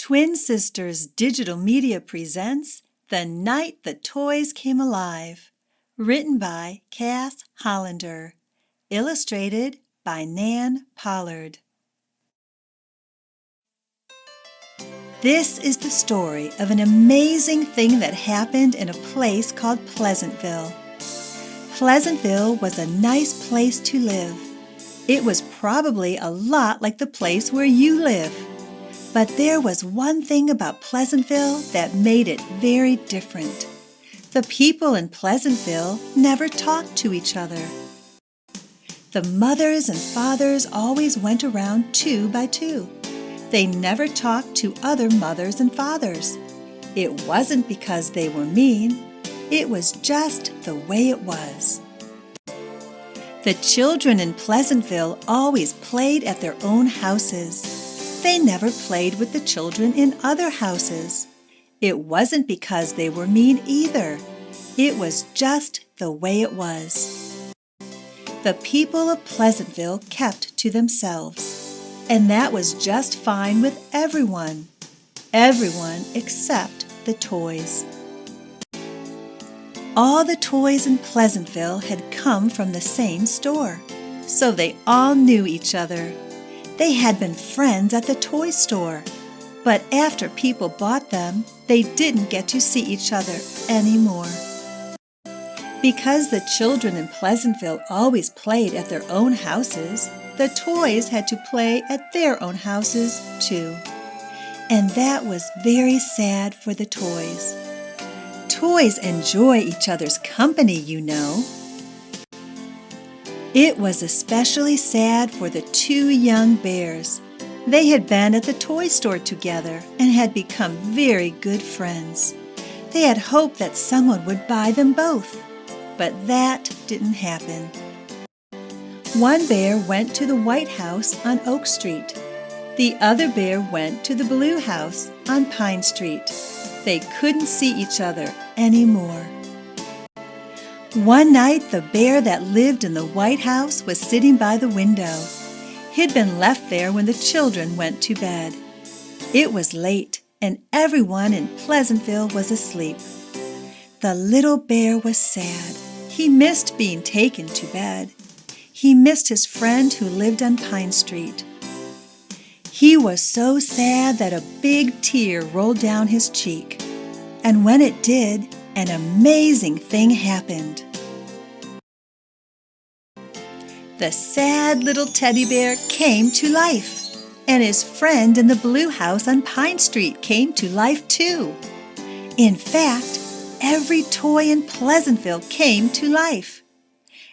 Twin Sisters Digital Media presents The Night the Toys Came Alive, written by Cass Hollander, illustrated by Nan Pollard. This is the story of an amazing thing that happened in a place called Pleasantville. Pleasantville was a nice place to live. It was probably a lot like the place where you live. But there was one thing about Pleasantville that made it very different. The people in Pleasantville never talked to each other. The mothers and fathers always went around 2 by 2. They never talked to other mothers and fathers. It wasn't because they were mean. It was just the way it was. The children in Pleasantville always played at their own houses. They never played with the children in other houses. It wasn't because they were mean either. It was just the way it was. The people of Pleasantville kept to themselves, and that was just fine with everyone. Everyone except the toys. All the toys in Pleasantville had come from the same store, so they all knew each other. They had been friends at the toy store, but after people bought them, they didn't get to see each other anymore. Because the children in Pleasantville always played at their own houses, the toys had to play at their own houses too. And that was very sad for the toys. Toys enjoy each other's company, you know. It was especially sad for the 2 young bears. They had been at the toy store together and had become very good friends. They had hoped that someone would buy them both, but that didn't happen. One bear went to the White House on Oak Street. The other bear went to the Blue House on Pine Street. They couldn't see each other anymore. One night, the bear that lived in the White House was sitting by the window. He'd been left there when the children went to bed. It was late, and everyone in Pleasantville was asleep. The little bear was sad. He missed being taken to bed. He missed his friend who lived on Pine Street. He was so sad that a big tear rolled down his cheek. And when it did, an amazing thing happened. The sad little teddy bear came to life, and his friend in the Blue House on Pine Street came to life too. In fact, every toy in Pleasantville came to life.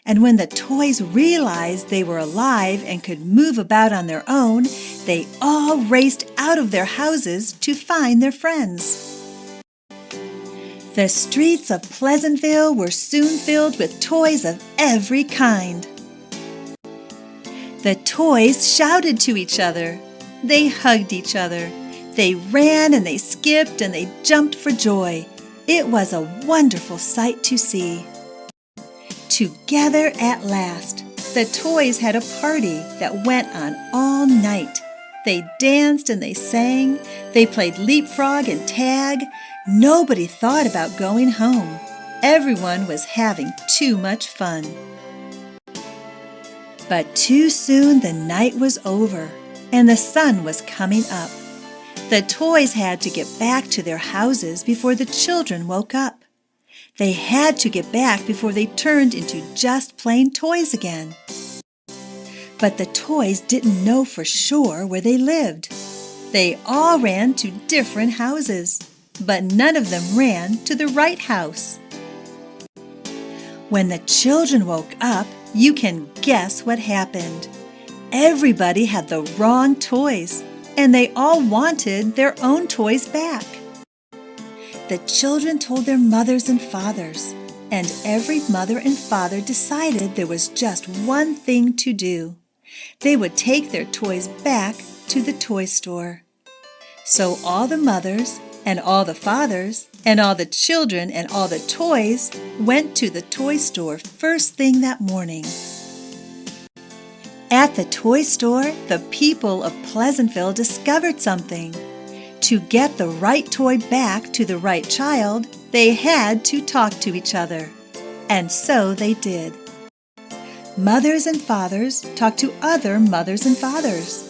And when the toys realized they were alive and could move about on their own, they all raced out of their houses to find their friends. The streets of Pleasantville were soon filled with toys of every kind. The toys shouted to each other. They hugged each other. They ran and they skipped and they jumped for joy. It was a wonderful sight to see. Together at last, the toys had a party that went on all night. They danced and they sang. They played leapfrog and tag. Nobody thought about going home. Everyone was having too much fun. But too soon the night was over, and the sun was coming up. The toys had to get back to their houses before the children woke up. They had to get back before they turned into just plain toys again. But the toys didn't know for sure where they lived. They all ran to different houses, but none of them ran to the right house. When the children woke up, you can guess what happened. Everybody had the wrong toys, and they all wanted their own toys back. The children told their mothers and fathers, and every mother and father decided there was just one thing to do. They would take their toys back to the toy store. So all the mothers and all the fathers and all the children and all the toys went to the toy store first thing that morning. At the toy store, the people of Pleasantville discovered something. To get the right toy back to the right child, they had to talk to each other. And so they did. Mothers and fathers talked to other mothers and fathers.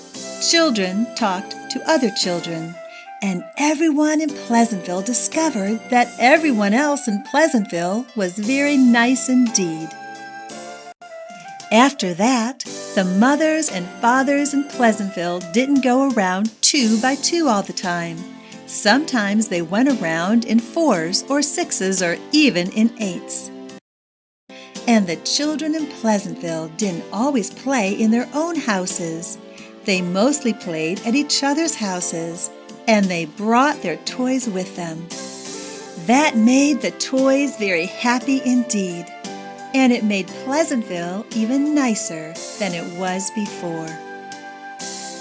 Children talked to other children. And everyone in Pleasantville discovered that everyone else in Pleasantville was very nice indeed. After that, the mothers and fathers in Pleasantville didn't go around 2 by 2 all the time. Sometimes they went around in 4s or 6s or even in 8s. And the children in Pleasantville didn't always play in their own houses. They mostly played at each other's houses, and they brought their toys with them. That made the toys very happy indeed, and it made Pleasantville even nicer than it was before.